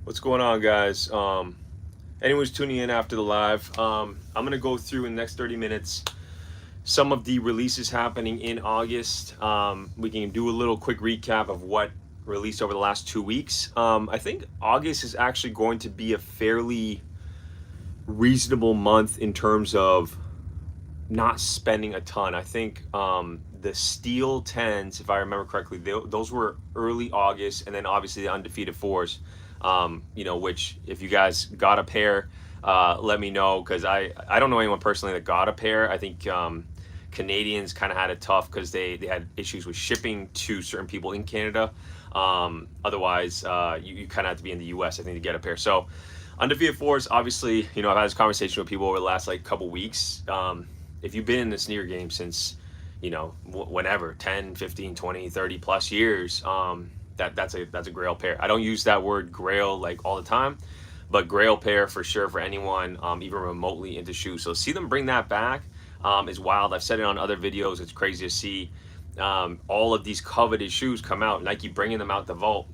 What's going on, guys? Anyone's tuning in after the live, I'm gonna go through in the next 30 minutes some of the releases happening in August. We can do a little quick recap of what released over the last 2 weeks. I think August is actually going to be a fairly reasonable month in terms of not spending a ton. I think the Steel 10s, if I remember correctly, those were early August, and then obviously the Undefeated 4s, which if you guys got a pair, let me know, because I don't know anyone personally that got a pair. I think Canadians kind of had it tough because they had issues with shipping to certain people in Canada. Otherwise, you kind of have to be in the US, I think, to get a pair. So Undefeated 4s, obviously, I've had this conversation with people over the last couple weeks. If you've been in the sneaker game since, whenever, 10, 15, 20, 30 plus years, that's a grail pair. I don't use that word grail all the time, but grail pair for sure for anyone even remotely into shoes. So see them bring that back is wild. I've said it on other videos. It's crazy to see all of these coveted shoes come out, Nike bringing them out the vault,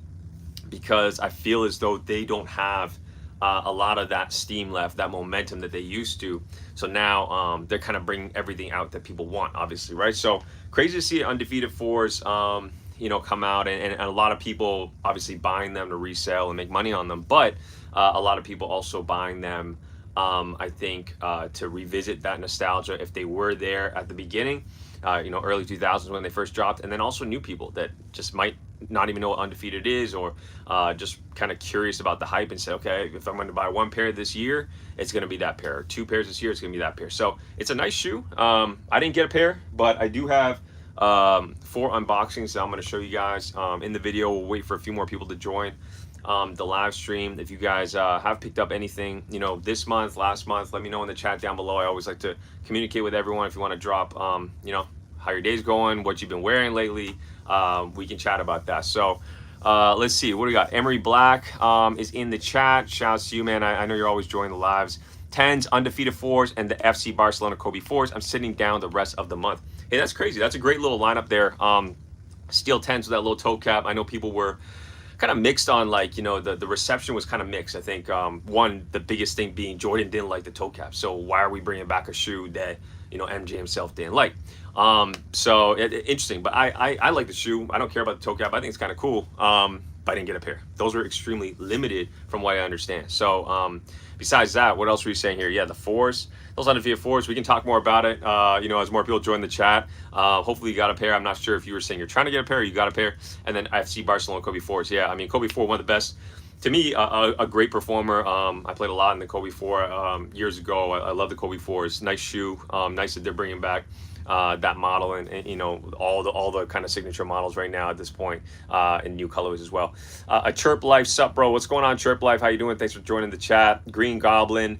because I feel as though they don't have a lot of that steam left, that momentum that they used to. So now they're kind of bringing everything out that people want, obviously, right? So crazy to see Undefeated 4s, come out, and a lot of people obviously buying them to resell and make money on them, but a lot of people also buying them, I think, to revisit that nostalgia if they were there at the beginning, early 2000s when they first dropped, and then also new people that just might not even know what Undefeated is, or just kind of curious about the hype and say, okay, if I'm going to buy one pair this year, it's going to be that pair. Or 2 pairs this year, it's going to be that pair. So it's a nice shoe. I didn't get a pair, but I do have 4 unboxings that I'm going to show you guys in the video. We'll wait for a few more people to join the live stream. If you guys have picked up anything, this month, last month, let me know in the chat down below. I always like to communicate with everyone. If you want to drop, how your day's going, what you've been wearing lately, we can chat about that. So let's see, what do we got? Emery Black is in the chat. Shouts to you, man. I know you're always joining the lives. 10s, Undefeated 4s, and the FC Barcelona Kobe 4s. I'm sitting down the rest of the month. Hey, that's crazy. That's a great little lineup there. Steel 10s with that little toe cap. I know people were kind of mixed on the reception was kind of mixed. I think one, the biggest thing being Jordan didn't like the toe cap. So why are we bringing back a shoe that MJ himself didn't like? So interesting, but I like the shoe. I don't care about the toe cap. I think it's kind of cool. But I didn't get a pair. Those were extremely limited from what I understand. So besides that, what else were you saying here? Yeah, the 4s, those Undefeated 4s, we can talk more about it, as more people join the chat. Hopefully you got a pair. I'm not sure if you were saying you're trying to get a pair or you got a pair. And then FC Barcelona Kobe 4s. Yeah, I mean, Kobe 4, one of the best. To me, a great performer. I played a lot in the Kobe 4 years ago. I love the Kobe 4s. Nice shoe. Nice that they're bringing back that model, and all the kind of signature models right now at this point, in new colorways as well. A Chirp Life, sup bro? What's going on, Chirp Life? How you doing? Thanks for joining the chat. Green Goblin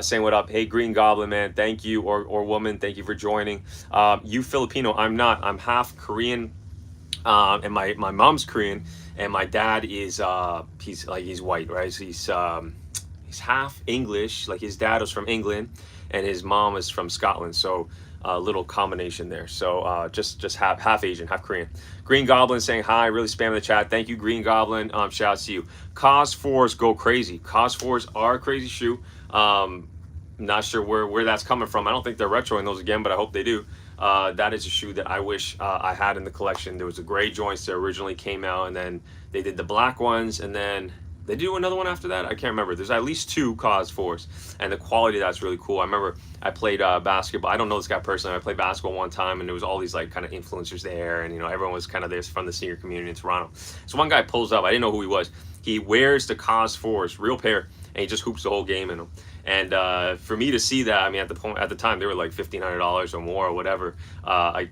saying what up. Hey, Green Goblin, man, thank you, or woman, thank you for joining. You Filipino? I'm not. I'm half Korean, and my mom's Korean, and my dad is he's white, right? So he's half English. Like his dad was from England, and his mom is from Scotland. So a little combination there. So just half Asian, half Korean. Green Goblin saying hi, really spamming the chat. Thank you, Green Goblin. Shout out to you. Cos 4s go crazy. Cos 4s are a crazy shoe. Not sure where that's coming from. I don't think they're retroing those again, but I hope they do. That is a shoe that I wish I had in the collection. There was the gray joints that originally came out, and then they did the black ones, and then they do another one after that. I can't remember. There's at least 2 Cos 4s, and the quality of that's really cool. I remember I played basketball. I don't know this guy personally. I played basketball one time, and there was all these kind of influencers there, and everyone was kind of there from the sneaker community in Toronto. So one guy pulls up. I didn't know who he was. He wears the Cos 4s, real pair, and he just hoops the whole game in them. And for me to see that, I mean, at the time they were like $1,500 or more or whatever. I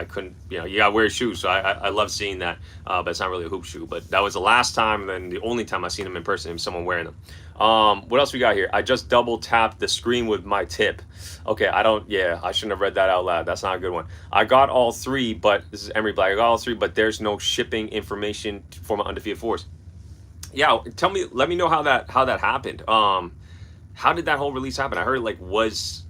couldn't, you gotta wear shoes. So I love seeing that, but it's not really a hoop shoe. But that was the last time, and the only time I seen them in person, someone wearing them. What else we got here? I just double tapped the screen with my tip. Okay, I shouldn't have read that out loud. That's not a good one. I got all 3, but this is Emery Black. I got all 3, but there's no shipping information for my Undefeated 4s. Yeah, let me know how that happened. How did that whole release happen? I heard was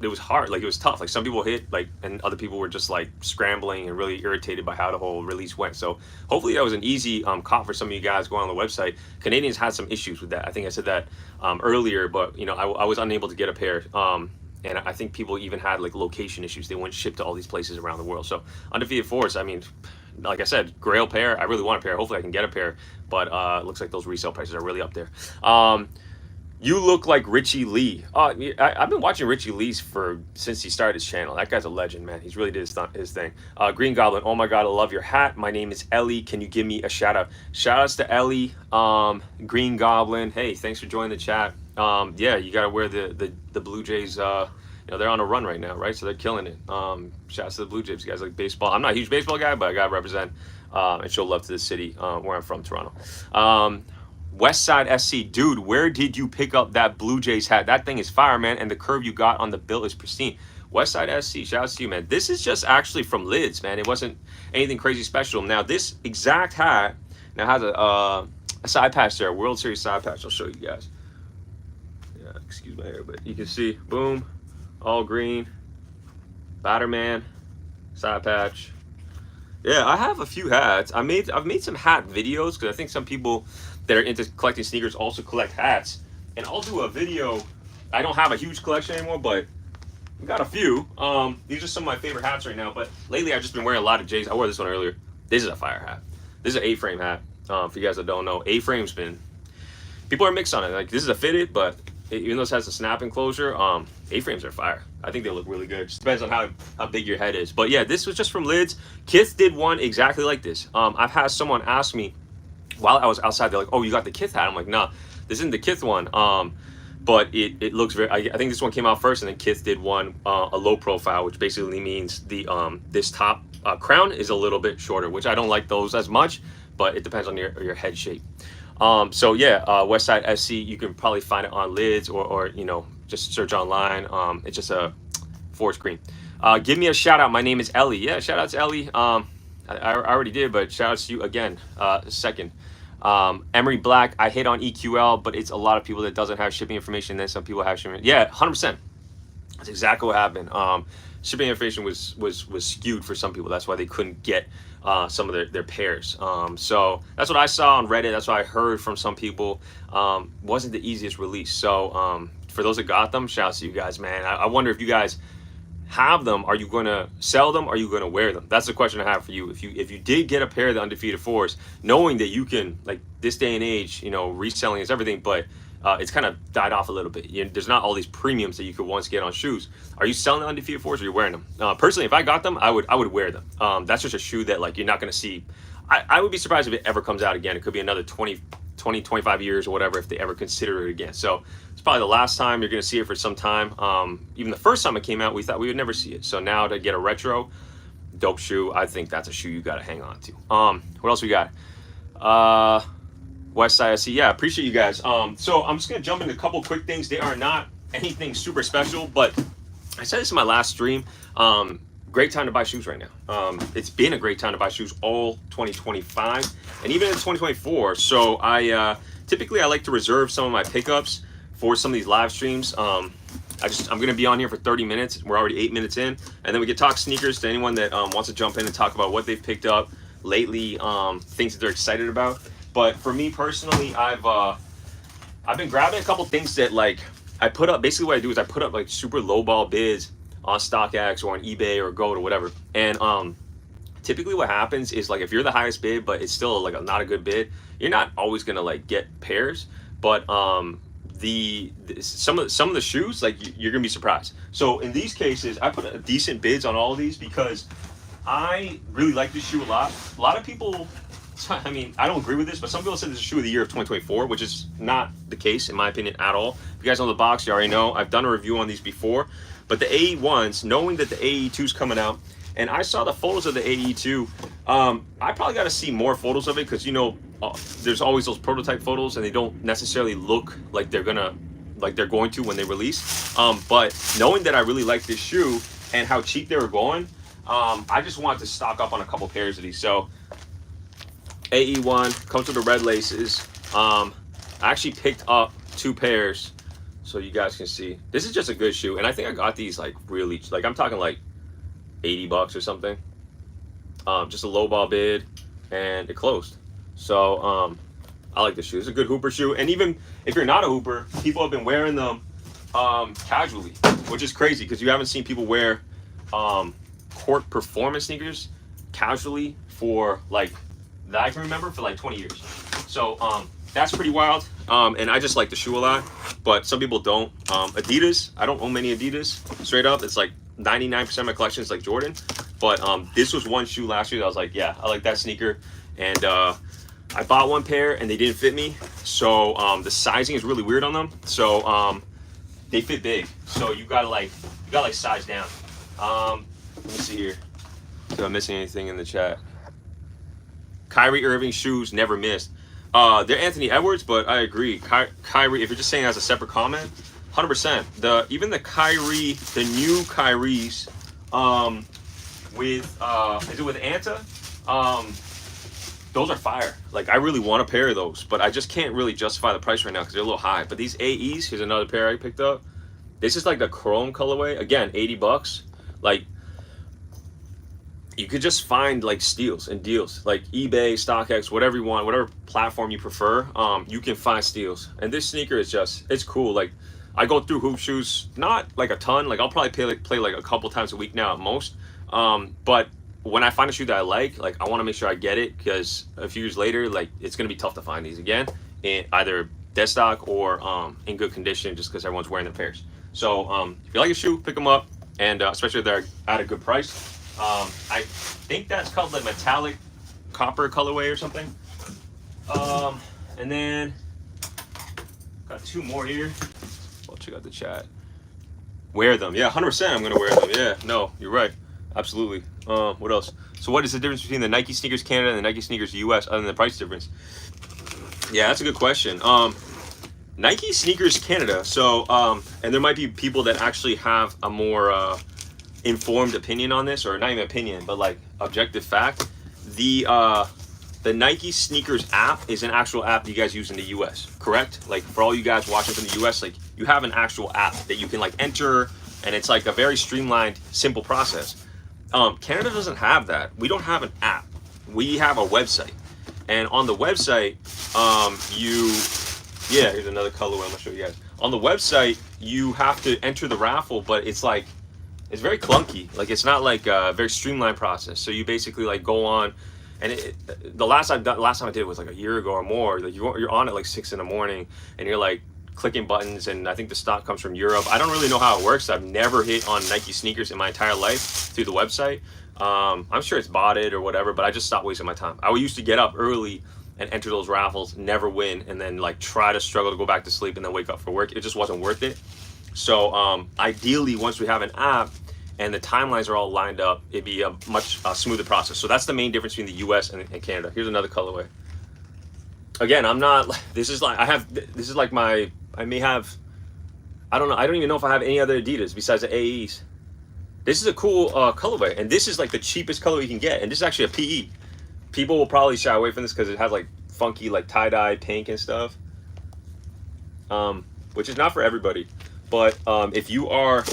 it was hard. Like, it was tough. Like, some people hit, like, and other people were just like scrambling and really irritated by how the whole release went. So hopefully that was an easy caught for some of you guys going on the website. Canadians had some issues with that. I think I said that earlier, but you know, I was unable to get a pair. And I think people even had like location issues. They wouldn't ship to all these places around the world. So Undefeated Force, I mean, like I said, grail pair. I really want a pair. Hopefully I can get a pair, but it looks like those resale prices are really up there. You look like Richie Lee. I've been watching Richie Lee's since he started his channel. That guy's a legend, man. He's really did his thing. Green Goblin, oh my God, I love your hat. My name is Ellie. Can you give me a shout out? Shout outs to Ellie, Green Goblin. Hey, thanks for joining the chat. Yeah, you got to wear the Blue Jays. You know, they're on a run right now, right? So they're killing it. Shout outs to the Blue Jays. You guys like baseball. I'm not a huge baseball guy, but I got to represent and show love to the city where I'm from, Toronto. Westside SC, dude, where did you pick up that Blue Jays hat? That thing is fire, man, and the curve you got on the bill is pristine. Westside SC, shout out to you, man. This is just actually from Lids, man. It wasn't anything crazy special. Now, this exact hat now has a side patch there, a World Series side patch. I'll show you guys. Yeah, excuse my hair, but you can see, boom, all green, Batterman, side patch. Yeah, I have a few hats. I've made some hat videos because I think some people that are into collecting sneakers also collect hats, and I'll do a video. I don't have a huge collection anymore, but we got a few. These are some of my favorite hats right now, but lately I've just been wearing a lot of J's. I wore this one earlier. This is a fire hat. This is an A-frame hat. For you guys that don't know, A-frame's been, people are mixed on it. Like, this is a fitted, but even though this has a snap enclosure, A-frames are fire. I think they look really good. Just depends on how big your head is. But yeah, this was just from Lids. Kith did one exactly like this. I've had someone ask me while I was outside, they're like, oh, you got the Kith hat? I'm like, nah, this isn't the Kith one. But it looks very, I think this one came out first, and then Kith did one, a low profile, which basically means the this top crown is a little bit shorter, which I don't like those as much, but it depends on your head shape. So yeah, Westside SC, you can probably find it on Lids or you know, just search online. It's just a forest green. Give me a shout out. My name is Ellie. Yeah, shout out to Ellie. I already did, but shout out to you again. Second. Emery Black, I hit on EQL, but it's a lot of people that doesn't have shipping information. Then some people have shipping. Yeah, 100%. That's exactly what happened. Shipping information was skewed for some people. That's why they couldn't get some of their pairs. So that's what I saw on Reddit. That's what I heard from some people. Wasn't the easiest release. So for those that got them, shout out to you guys, man. I wonder if you guys have them. Are you going to sell them? Are you going to wear them? That's the question I have for you. If you did get a pair of the Undefeated Force, knowing that you can, like, this day and age, you know, reselling is everything, but it's kind of died off a little bit. There's not all these premiums that you could once get on shoes. Are you selling the Undefeated Force, or are you wearing them? Personally, if I got them, I would wear them. That's just a shoe that, like, you're not going to see. I would be surprised if it ever comes out again. It could be another 20, 25 years or whatever if they ever consider it again. So it's probably the last time you're going to see it for some time. Even the first time it came out, we thought we would never see it. So now to get a retro dope shoe, I think that's a shoe you got to hang on to. What else we got? Westside SC, yeah, appreciate you guys. So I'm just going to jump into a couple quick things. They are not anything super special, but I said this in my last stream. Great time to buy shoes right now. It's been a great time to buy shoes all 2025 and even in 2024. So typically I like to reserve some of my pickups for some of these live streams. I'm going to be on here for 30 minutes. We're already 8 minutes in, and then we can talk sneakers to anyone that wants to jump in and talk about what they've picked up lately, things that they're excited about. But for me personally, I've been grabbing a couple things that, like, I put up. Basically what I do is I put up like super lowball bids on StockX or on eBay or Goat or whatever. And typically what happens is, like, if you're the highest bid, but it's still like not a good bid, you're not always gonna like get pairs. But some of the shoes, like, you're gonna be surprised. So in these cases, I put decent bids on all of these because I really like this shoe a lot. A lot of people, I mean, I don't agree with this, but some people said this is a shoe of the year of 2024, which is not the case in my opinion at all. If you guys know the box, you already know I've done a review on these before. But the AE1s, knowing that the AE2 is coming out, and I saw the photos of the AE2, I probably got to see more photos of it because, you know, there's always those prototype photos and they don't necessarily look like they're going to when they release. But knowing that I really like this shoe and how cheap they were going, I just wanted to stock up on a couple pairs of these. So AE1 comes with the red laces. I actually picked up 2 pairs so you guys can see. This is just a good shoe, and I think I got these like really, like I'm talking like $80 or something. Just a low ball bid, and it closed. So I like this shoe. It's a good hooper shoe, and even if you're not a hooper, people have been wearing them casually, which is crazy because you haven't seen people wear court performance sneakers casually for like that I can remember for like 20 years. So that's pretty wild. And I just like the shoe a lot, but some people don't. Adidas, I don't own many Adidas. Straight up, it's like 99% of my collection is like Jordan. But this was one shoe last year that I was like, yeah, I like that sneaker. And I bought one pair and they didn't fit me. So the sizing is really weird on them. So they fit big. So you gotta like size down. Let me see here. If I'm missing anything in the chat. Kyrie Irving shoes never missed. They're Anthony Edwards, but I agree. Kyrie, if you're just saying as a separate comment, 100%. Even the Kyrie, the new Kyries, with is it with Anta? Those are fire. Like I really want a pair of those, but I just can't really justify the price right now because they're a little high. But these AEs, here's another pair I picked up. This is like the chrome colorway. Again, $80. Like you could just find like steals and deals, like eBay, StockX, whatever you want, whatever platform you prefer. You can find steals. And this sneaker is just, it's cool. Like I go through hoop shoes, not like a ton. Like I'll probably play like a couple times a week now at most. But when I find a shoe that I like I want to make sure I get it because a few years later, like it's gonna be tough to find these again in either dead stock or in good condition, just because everyone's wearing the pairs. So if you like a shoe, pick them up, and especially if they're at a good price. I think that's called the metallic copper colorway or something. And then got two more here. I'll check out the chat. Wear them, yeah, 100%. I'm gonna wear them. Yeah, no, you're right, absolutely. What else? So what is the difference between the Nike sneakers Canada and the Nike sneakers US other than the price difference? Yeah, that's a good question. Nike sneakers Canada. So and there might be people that actually have a more informed opinion on this, or not even opinion, but like objective fact. The Nike sneakers app is an actual app you guys use in the US, correct? Like for all you guys watching from the US, like you have an actual app that you can like enter, and it's like a very streamlined, simple process. Canada doesn't have that. We don't have an app. We have a website, and on the website, here's another colorway I'm gonna show you guys. On the website, you have to enter the raffle, but it's like, it's very clunky. Like it's not like a very streamlined process. So you basically like go on, and the last time I did it was like a year ago or more. Like you're on at like 6 in the morning, and you're like clicking buttons, and I think the stock comes from Europe. I don't really know how it works. I've never hit on Nike sneakers in my entire life through the website. I'm sure it's botted or whatever, but I just stopped wasting my time. I used to get up early and enter those raffles, never win, and then like try to struggle to go back to sleep and then wake up for work. It just wasn't worth it. So ideally, once we have an app and the timelines are all lined up, it'd be a much smoother process. So that's the main difference between the US and Canada. Here's another colorway. Again, I'm not, this is like my, I may have, I don't know, I don't even know if I have any other Adidas besides the AEs. This is a cool colorway, and this is like the cheapest color you can get, and this is actually a PE. People will probably shy away from this because it has like funky like tie-dye pink and stuff, which is not for everybody. But if you're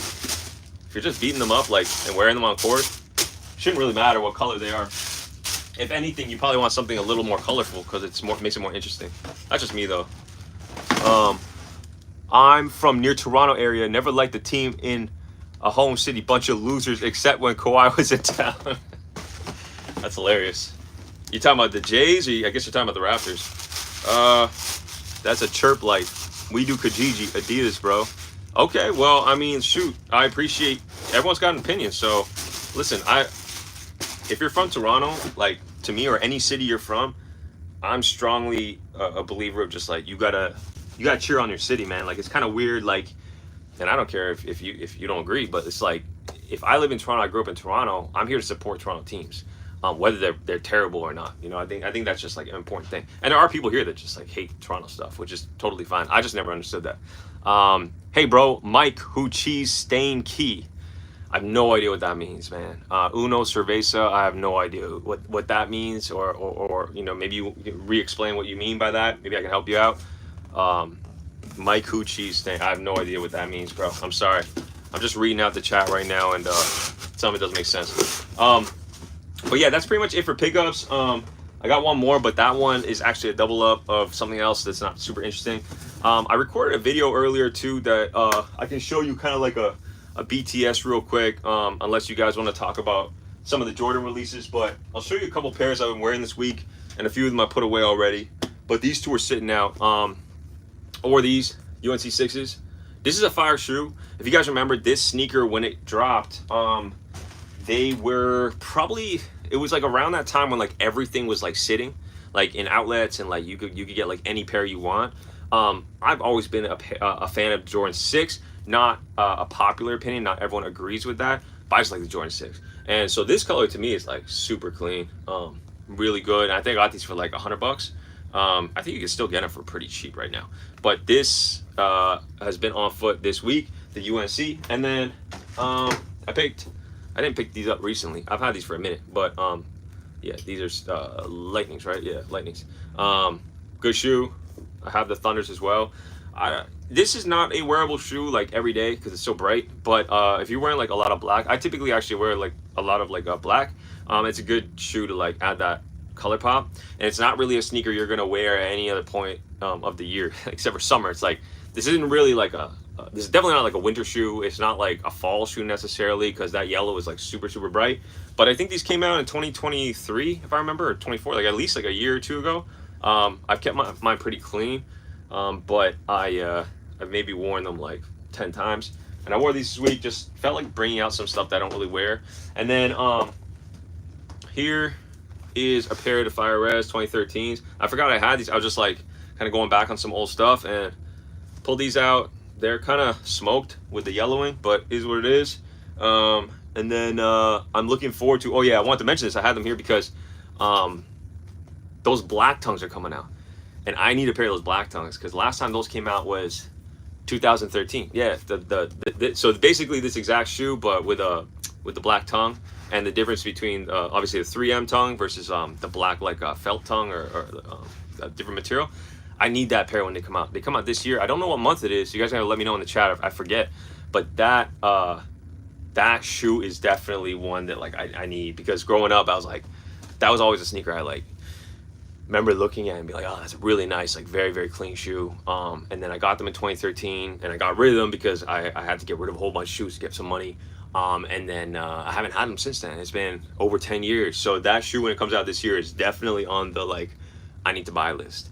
just beating them up like and wearing them on court, shouldn't really matter what color they are. If anything, you probably want something a little more colorful because makes it more interesting. That's just me though. I'm from near Toronto area. Never liked the team in a home city. Bunch of losers, except when Kawhi was in town. That's hilarious. You talking about the Jays, or I guess you're talking about the Raptors? That's a chirp life. We do Kijiji, Adidas, bro. Okay, well, I mean, shoot, I appreciate, everyone's got an opinion. So, listen, if you're from Toronto, like to me, or any city you're from, I'm strongly a believer of just like you gotta cheer on your city, man. Like it's kind of weird, like, and I don't care if you don't agree, but it's like if I live in Toronto, I grew up in Toronto, I'm here to support Toronto teams, whether they're terrible or not. You know, I think that's just like an important thing. And there are people here that just like hate Toronto stuff, which is totally fine. I just never understood that. Hey, bro, Mike, who cheese stain key? I have no idea what that means, man. Uno cerveza, I have no idea what that means, or you know, maybe you re-explain what you mean by that. Maybe I can help you out. Mike Hoochie's thing. I have no idea what that means, bro. I'm sorry. I'm just reading out the chat right now, and some of it doesn't make sense. But yeah, that's pretty much it for pickups. I got one more, but that one is actually a double up of something else that's not super interesting. I recorded a video earlier too that I can show you kind of like a BTS real quick, unless you guys want to talk about some of the Jordan releases. But I'll show you a couple pairs I've been wearing this week, and a few of them I put away already. But these two are sitting out. Or these UNC 6s. This is a fire shoe. If you guys remember this sneaker when it dropped, they were probably, it was like around that time when like everything was like sitting like in outlets, and like you could get like any pair you want. I've always been a fan of Jordan 6, not a popular opinion, not everyone agrees with that, but I just like the Jordan 6. And so this color to me is like super clean, really good. And I think I got these for like $100. I think you can still get them for pretty cheap right now. But this has been on foot this week, the UNC. And then I didn't pick these up recently. I've had these for a minute, but yeah, these are Lightnings, right? Yeah, Lightnings. Good shoe. I have the Thunders as well. This is not a wearable shoe like every day because it's so bright, but if you're wearing like a lot of black, I typically actually wear like a lot of like black. It's a good shoe to like add that color pop, and it's not really a sneaker you're gonna wear at any other point of the year except for summer. It's like this isn't really like this is definitely not like a winter shoe. It's not like a fall shoe necessarily because that yellow is like super bright. But I think these came out in 2023 if I remember, or 24, like at least like a year or two ago. I've kept mine pretty clean, but I've maybe worn them like 10 times, and I wore these this week. Just felt like bringing out some stuff that I don't really wear. And then here is a pair of the Fire Res 2013s. I forgot I had these. I was just like kind of going back on some old stuff and pulled these out. They're kind of smoked with the yellowing, but is what it is. And then I'm looking forward to, oh yeah, I wanted to mention this. I had them here because those black tongues are coming out, and I need a pair of those black tongues because last time those came out was 2013. Yeah, so basically this exact shoe, but with the black tongue. And the difference between obviously the 3M tongue versus the black like felt tongue or a different material. I need that pair when they come out. They come out this year. I don't know what month it is. You guys gotta let me know in the chat if I forget. But that shoe is definitely one that like I need, because growing up I was like, that was always a sneaker I like remember looking at and be like, oh, that's a really nice, like very clean shoe. And then I got them in 2013, and I got rid of them because I had to get rid of a whole bunch of shoes to get some money. And then I haven't had them since then. It's been over 10 years. So that shoe, when it comes out this year, is definitely on the like I need to buy list.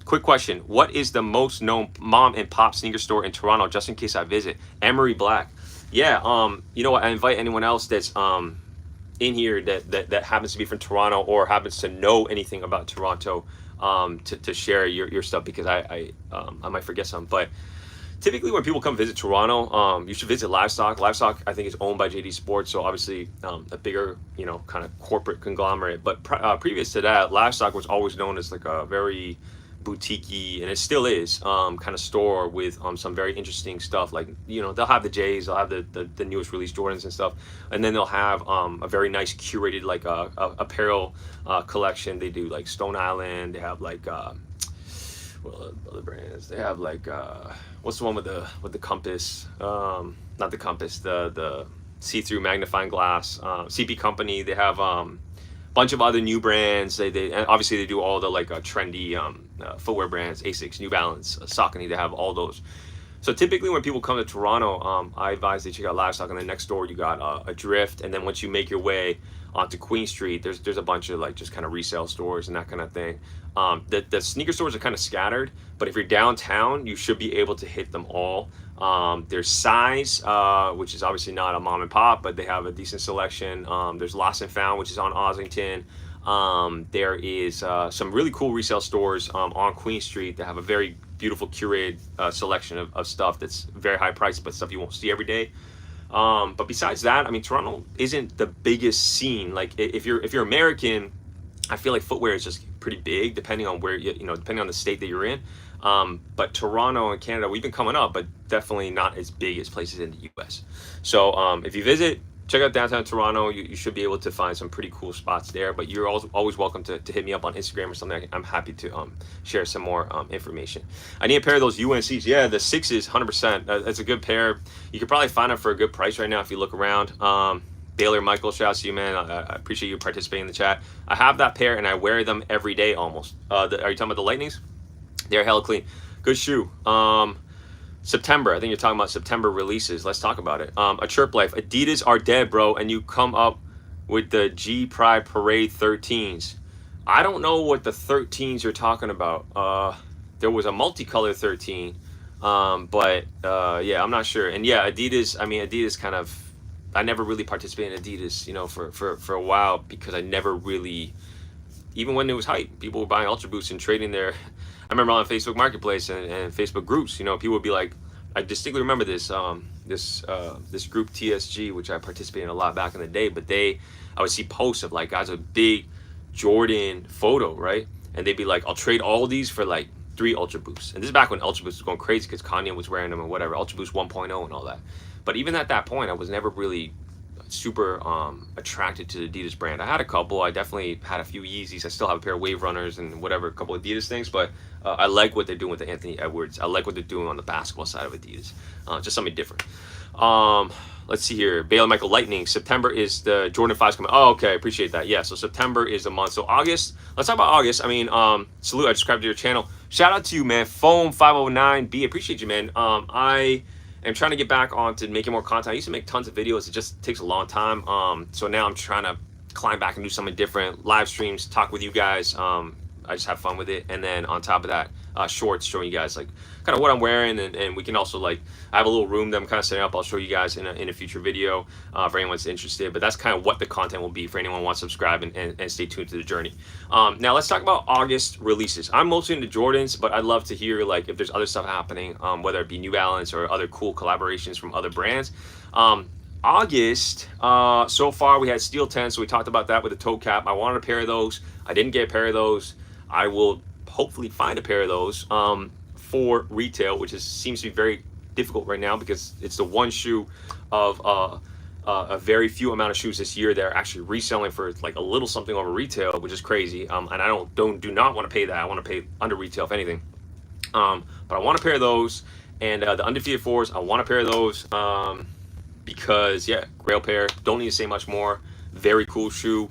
Quick question: what is the most known mom and pop sneaker store in Toronto, just in case I visit? Emery Black. Yeah. You know what? I invite anyone else that's in here that happens to be from Toronto or happens to know anything about Toronto to share your stuff, because I might forget some. But typically when people come visit Toronto, you should visit Livestock. Livestock, I think, is owned by JD Sports, so obviously a bigger, kind of corporate conglomerate. But previous to that, Livestock was always known as like a very boutique-y, and it still is, kind of store with some very interesting stuff. Like, they'll have the J's, they'll have the newest release Jordans and stuff, and then they'll have a very nice curated like apparel collection. They do like Stone Island. They have like what other brands? They have like what's the one with the compass? Not the compass. The see-through magnifying glass. CP Company. They have bunch of other new brands. They and obviously they do all the like trendy footwear brands, Asics, New Balance, Saucony. They have all those. So typically when people come to Toronto, I advise they check out Livestock, and then next door you got Adrift, and then once you make your way onto Queen Street, there's a bunch of like just kind of resale stores and that kind of thing. The sneaker stores are kind of scattered, but if you're downtown, you should be able to hit them all. There's Size, which is obviously not a mom and pop, but they have a decent selection. There's Lost and Found, which is on Ossington. There is some really cool resale stores on Queen Street that have a very beautiful curated selection of stuff that's very high priced, but stuff you won't see every day. But besides that, I mean, Toronto isn't the biggest scene. Like if you're American, I feel like footwear is just pretty big, depending on where depending on the state that you're in. But Toronto and Canada, we've been coming up, but definitely not as big as places in the US. So if you visit, check out downtown Toronto. You should be able to find some pretty cool spots there, but you're always welcome to hit me up on Instagram or something. I'm happy to share some more information. I need a pair of those UNCs. Yeah, the 6s, 100%. That's a good pair. You could probably find them for a good price right now if you look around. Baylor Michael, shout out to you, man. I appreciate you participating in the chat. I have that pair and I wear them every day almost. Are you talking about the Lightnings? They're hella clean. Good shoe. September, I think you're talking about September releases. Let's talk about it. A Chirp Life. Adidas are dead, bro, and you come up with the G Pride Parade 13s. I don't know what the 13s you're talking about. There was a multicolor 13, but yeah, I'm not sure. And yeah, Adidas, I mean, Adidas kind of, I never really participated in Adidas, you know, for a while, because I never really, even when it was hype, people were buying Ultra Boosts and trading their, I remember on Facebook Marketplace and Facebook groups, you know, people would be like, I distinctly remember this this group TSG, which I participated in a lot back in the day, but I would see posts of like guys with big Jordan photo, right? And they'd be like, I'll trade all these for like 3 Ultra Boosts. And this is back when Ultra Boost was going crazy because Kanye was wearing them and whatever, Ultra Boost 1.0 and all that. But even at that point, I was never really super attracted to the Adidas brand. I had a couple. I definitely had a few Yeezys. I still have a pair of Wave Runners and whatever, a couple of Adidas things, but I like what they're doing with the Anthony Edwards. I like what they're doing on the basketball side of Adidas. Just something different. Let's see here. Baylor Michael Lightning. September is the Jordan 5s coming. Oh, okay. I appreciate that. Yeah, so September is the month. So August, let's talk about August. I mean, salute. I subscribed to your channel. Shout out to you, man. Foam 509B. Appreciate you, man. I am trying to get back on to making more content. I used to make tons of videos. It just takes a long time. So now I'm trying to climb back and do something different. Live streams, talk with you guys. I just have fun with it. And then on top of that, shorts showing you guys like kind of what I'm wearing. And we can also like, I have a little room that I'm kind of setting up. I'll show you guys in a future video for anyone's interested. But that's kind of what the content will be for anyone who wants to subscribe and stay tuned to the journey. Now let's talk about August releases. I'm mostly into Jordans, but I'd love to hear like if there's other stuff happening, whether it be New Balance or other cool collaborations from other brands. August, so far we had Steel 10, so we talked about that with the toe cap. I wanted a pair of those. I didn't get a pair of those. I will hopefully find a pair of those for retail, which seems to be very difficult right now because it's the one shoe of a very few amount of shoes this year that are actually reselling for like a little something over retail, which is crazy. And I do not want to pay that. I want to pay under retail if anything. But I want a pair of those, and the undefeated 4s. I want a pair of those because yeah, grail pair. Don't need to say much more. Very cool shoe.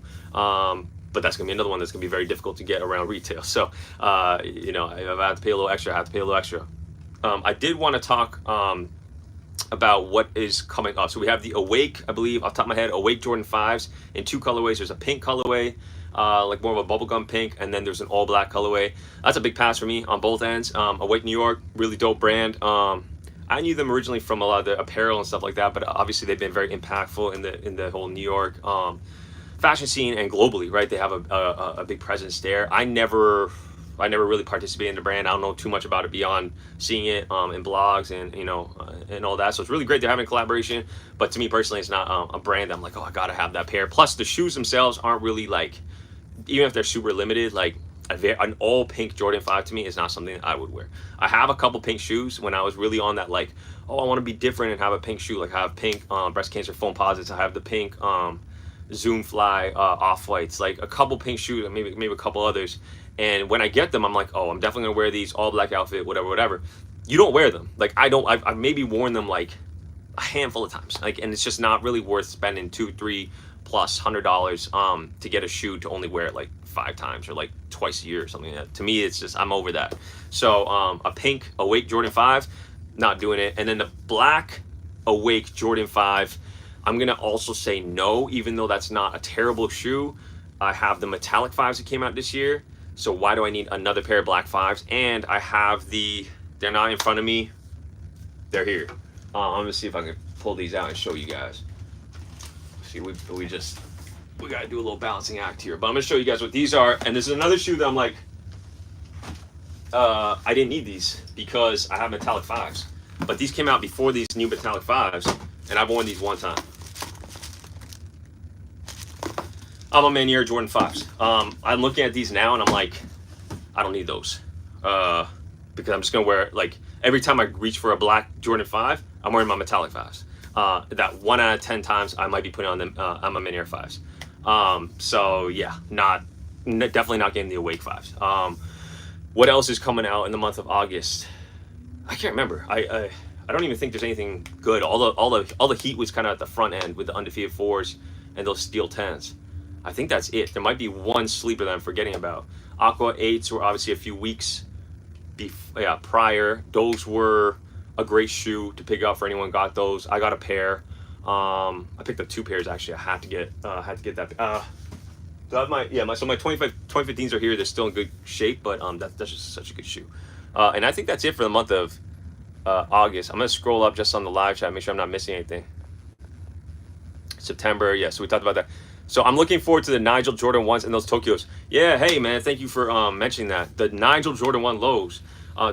But that's gonna be another one that's gonna be very difficult to get around retail. So, you know, if I have to pay a little extra, I have to pay a little extra. I did want to talk about what is coming up. So we have the Awake, I believe, off the top of my head, Awake Jordan 5s in 2 colorways. There's a pink colorway, like more of a bubblegum pink, and then there's an all black colorway. That's a big pass for me on both ends. Awake New York, really dope brand. I knew them originally from a lot of the apparel and stuff like that, but obviously they've been very impactful in the whole New York fashion scene and globally, right? They have a big presence there. I never really participated in the brand. I don't know too much about it beyond seeing it in blogs and you know and all that. So it's really great they're having a collaboration, but to me personally, it's not a brand I'm like, oh, I gotta have that pair. Plus the shoes themselves aren't really like, even if they're super limited, like an all pink Jordan 5 to me is not something that I would wear. I have a couple pink shoes when I was really on that like, oh, I want to be different and have a pink shoe. Like I have pink breast cancer foam posits. I have the pink Zoom Fly off-whites, like a couple pink shoes, maybe a couple others. And when I get them, I'm like, oh, I'm definitely gonna wear these all black outfit, whatever. You don't wear them. Like I've maybe worn them like a handful of times. Like, and it's just not really worth spending $200, $300+ to get a shoe to only wear it like 5 times or like twice a year or something like that. To me, it's just, I'm over that. So a pink Awake Jordan 5, not doing it. And then the black Awake Jordan 5, I'm gonna also say no, even though that's not a terrible shoe. I have the metallic 5s that came out this year, so why do I need another pair of black 5s? And I have they're not in front of me, they're here. I'm gonna see if I can pull these out and show you guys. See, we gotta do a little balancing act here, but I'm gonna show you guys what these are. And this is another shoe that I'm like, I didn't need these because I have metallic 5s, but these came out before these new metallic 5s, and I've worn these one time. I'm a Manier Jordan 5s. I'm looking at these now and I'm like, I don't need those. Because I'm just gonna wear, like, every time I reach for a black Jordan 5, I'm wearing my metallic 5s. that 1 out of 10 times I might be putting on them on my Mini Air 5s. So yeah, definitely not getting the Awake 5s. What else is coming out in the month of August? I can't remember. I don't even think there's anything good. All the heat was kind of at the front end with the undefeated 4s and those steel 10s. I think that's it. There might be one sleeper that I'm forgetting about. Aqua 8s were obviously a few weeks prior. Those were a great shoe to pick up for anyone got those. I got a pair. I picked up 2 pairs actually. I had to get that. So my 2015s are here. They're still in good shape, but that's just such a good shoe. And I think that's it for the month of August. I'm gonna scroll up just on the live chat, make sure I'm not missing anything. September, yeah. So we talked about that. So I'm looking forward to the Nigel Jordan 1s and those Tokyos. Yeah, hey man, thank you for mentioning that. The Nigel Jordan 1 lows,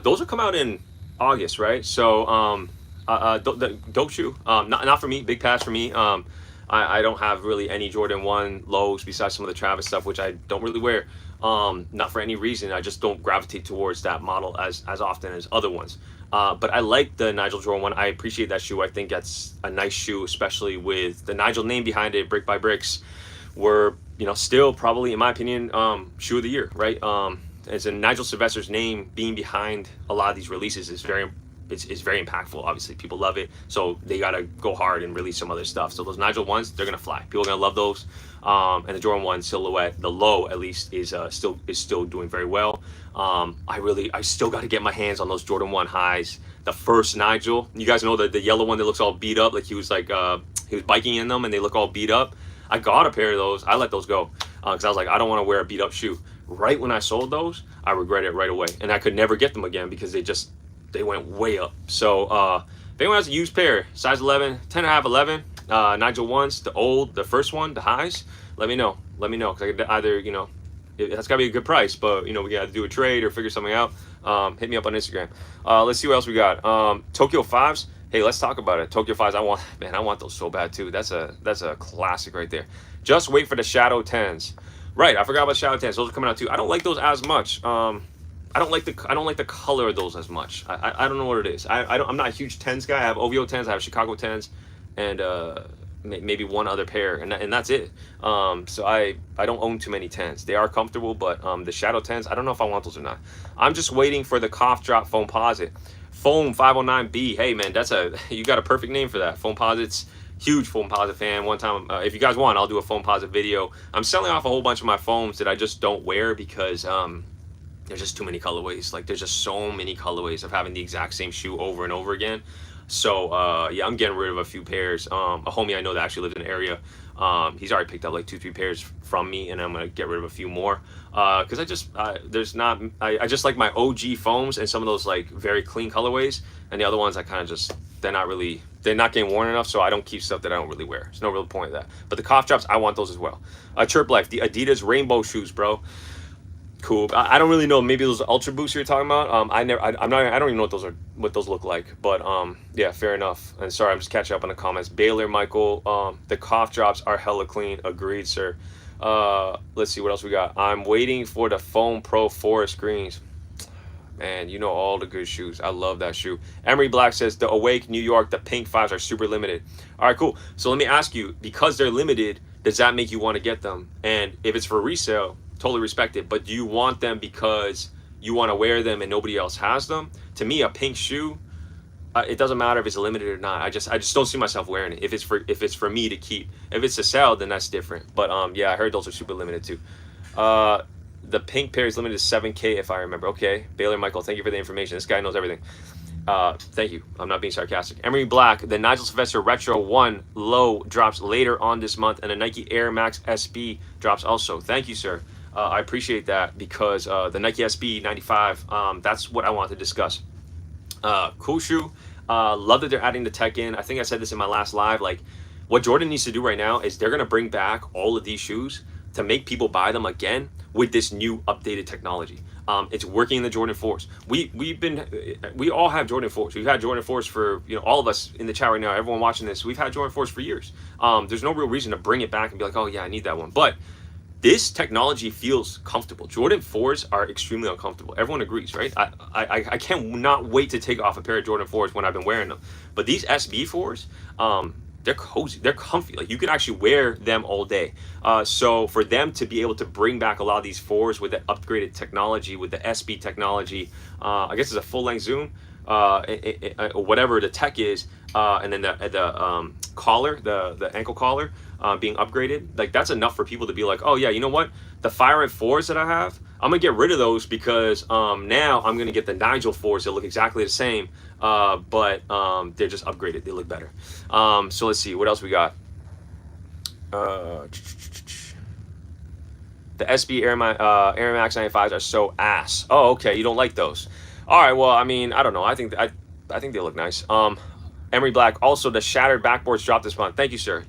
those will come out in August, right? So the dope shoe. Not for me. Big pass for me. I don't have really any Jordan 1 lows besides some of the Travis stuff, which I don't really wear. Not for any reason. I just don't gravitate towards that model as often as other ones. But I like the Nigel Jordan 1. I appreciate that shoe. I think that's a nice shoe, especially with the Nigel name behind it. Brick by Bricks were, still probably, in my opinion, shoe of the year, right? As in Nigel Sylvester's name being behind a lot of these releases is very impactful. Obviously, people love it, so they gotta go hard and release some other stuff. So those Nigel 1s, they're gonna fly. People are gonna love those. And the Jordan 1 silhouette, the low at least, is still doing very well. I still got to get my hands on those Jordan 1 highs. The first Nigel, you guys know the yellow one that looks all beat up, like he was biking in them and they look all beat up. I got a pair of those. I let those go because I was like, I don't want to wear a beat up shoe. Right when I sold those, I regret it right away, and I could never get them again because they went way up. So if anyone has a used pair, size 11, 10.5, 11, Nigel 1s, the first one, the highs, let me know because I could either, that's gotta be a good price, but we gotta do a trade or figure something out. Hit me up on Instagram. Let's see what else we got. Tokyo 5s. Hey, let's talk about it. Tokyo 5s, I want those so bad too. That's a classic right there. Just wait for the Shadow 10s. Right, I forgot about Shadow 10s. Those are coming out too. I don't like those as much. I don't like the color of those as much. I don't know what it is. I'm not a huge 10s guy. I have OVO 10s, I have Chicago 10s, and maybe one other pair, and that's it. So I don't own too many 10s. They are comfortable, but the Shadow 10s, I don't know if I want those or not. I'm just waiting for the cough drop Foamposite. Foam 509B. Hey man, you got a perfect name for that. Foamposite's huge Foamposite fan. One time, if you guys want, I'll do a Foamposite video. I'm selling off a whole bunch of my foams that I just don't wear because there's just too many colorways. Like there's just so many colorways of having the exact same shoe over and over again. So yeah, I'm getting rid of a few pairs. A homie I know that actually lives in the area, he's already picked up like 2-3 pairs from me, and I'm gonna get rid of a few more because I just like my OG foams and some of those like very clean colorways, and the other ones I kind of just they're not getting worn enough, so I don't keep stuff that I don't really wear. There's no real point of that. But the cough drops, I want those as well. Chirp Life, the Adidas rainbow shoes, bro. Cool. I don't really know. Maybe those Ultra Boosts you're talking about. I don't even know what those look like. But yeah, fair enough. And sorry, I'm just catching up on the comments. Baylor Michael, the cough drops are hella clean. Agreed, sir. Let's see what else we got. I'm waiting for the Foam Pro Forest Greens. Man, you know all the good shoes. I love that shoe. Emery Black says the Awake New York, the pink 5s are super limited. All right, cool. So let me ask you, because they're limited, does that make you want to get them? And if it's for resale, totally respect it, but do you want them because you want to wear them and nobody else has them? To me, a pink shoe, it doesn't matter if it's limited or not. I just don't see myself wearing it. If it's for me to keep. If it's to sell, then that's different. But yeah, I heard those are super limited too. The pink pair is limited to 7K if I remember. Okay, Baylor Michael, thank you for the information. This guy knows everything. Thank you. I'm not being sarcastic. Emery Black, the Nigel Sylvester Retro 1 low drops later on this month, and the Nike Air Max SB drops also. Thank you, sir. I appreciate that because the Nike SB 95, that's what I want to discuss. Cool shoe. Love that they're adding the tech in. I think I said this in my last live. Like, what Jordan needs to do right now is they're going to bring back all of these shoes to make people buy them again with this new updated technology. It's working in the Jordan 4s. We all have Jordan 4s. We've had Jordan 4s for, all of us in the chat right now, everyone watching this, we've had Jordan 4s for years. There's no real reason to bring it back and be like, oh yeah, I need that one. But this technology feels comfortable. Jordan 4s are extremely uncomfortable. Everyone agrees, right? I can't not wait to take off a pair of Jordan 4s when I've been wearing them. But these SB 4s, they're cozy, they're comfy. Like you can actually wear them all day. So for them to be able to bring back a lot of these 4s with the upgraded technology, with the SB technology, I guess it's a full length zoom, whatever the tech is, and then the collar, the ankle collar, being upgraded, like that's enough for people to be like, oh yeah, you know what, the Fire Red 4s that I have, I'm gonna get rid of those because now I'm gonna get the Nigel 4s that look exactly the same, but they're just upgraded, they look better. So let's see what else we got. The SB Air Max 95s are so ass. Oh, okay, you don't like those. All right, well, I mean, I don't know. I think they look nice. Emery Black, also the shattered backboards dropped this month. Thank you, sir.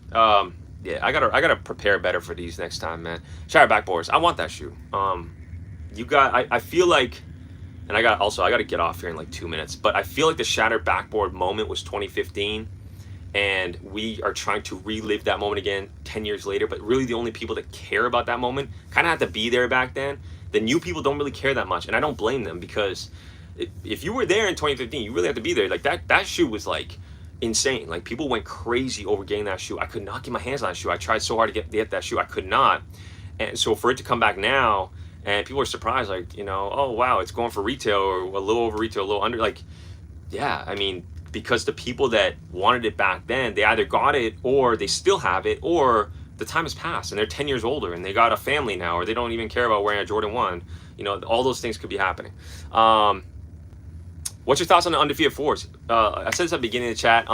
Yeah, I gotta prepare better for these next time, man. Shattered backboards, I want that shoe. I feel like, and I gotta get off here in like 2 minutes, but I feel like the shattered backboard moment was 2015, and we are trying to relive that moment again 10 years later. But really, the only people that care about that moment kind of had to be there back then. The new people don't really care that much, and I don't blame them, because if you were there in 2015, you really have to be there. Like that shoe was like insane. Like people went crazy over getting that shoe. I could not get my hands on that shoe. I tried so hard to get that shoe. I could not. And so for it to come back now, and people are surprised, like, you know, oh wow, it's going for retail, or a little over retail, a little under. Like, yeah, I mean, because the people that wanted it back then, they either got it, or they still have it, or the time has passed and they're 10 years older and they got a family now, or they don't even care about wearing a Jordan 1. You know, all those things could be happening. What's your thoughts on the undefeated 4s? I said this at the beginning of the chat.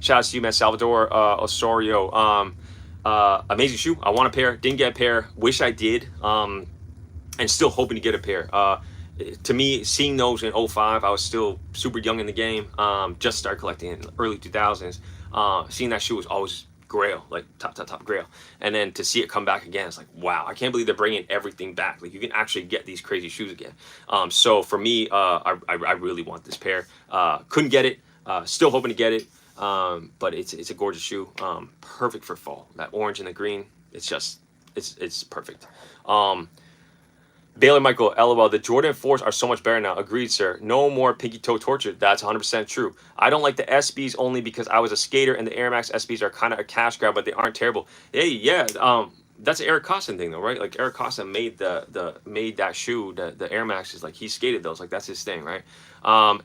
Shout out to you, man. Salvador Osorio. Amazing shoe. I want a pair. Didn't get a pair. Wish I did. And still hoping to get a pair. To me, seeing those in 05, I was still super young in the game. Just started collecting in the early 2000s. Seeing that shoe was always grail, like top grail. And then to see it come back again, it's like, wow, I can't believe they're bringing everything back. Like you can actually get these crazy shoes again. So for me, I really want this pair. Couldn't get it, still hoping to get it. But it's a gorgeous shoe. Perfect for fall. That orange and the green, it's perfect. Baylor Michael, LOL, the Jordan 4s are so much better now. Agreed, sir. No more pinky toe torture. That's 100% true. I don't like the SBs only because I was a skater, and the Air Max SBs are kind of a cash grab, but they aren't terrible. Hey, yeah, that's an Eric Costin thing though, right? Like Eric Costin made made that shoe, the Air Max, is like, he skated those, like that's his thing, right?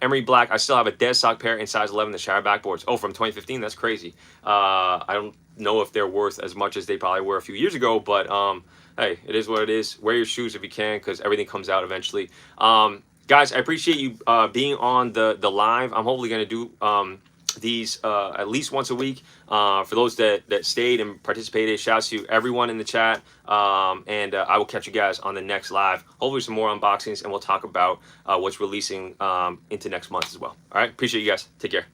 Emery Black, I still have a dead stock pair in size 11, the shattered backboards. Oh, from 2015, that's crazy. I don't know if they're worth as much as they probably were a few years ago, but hey, it is what it is. Wear your shoes if you can, because everything comes out eventually. Guys, I appreciate you being on the live. I'm hopefully going to do these at least once a week. For those that stayed and participated, shout out to everyone in the chat. And I will catch you guys on the next live. Hopefully some more unboxings, and we'll talk about what's releasing into next month as well. All right, appreciate you guys. Take care.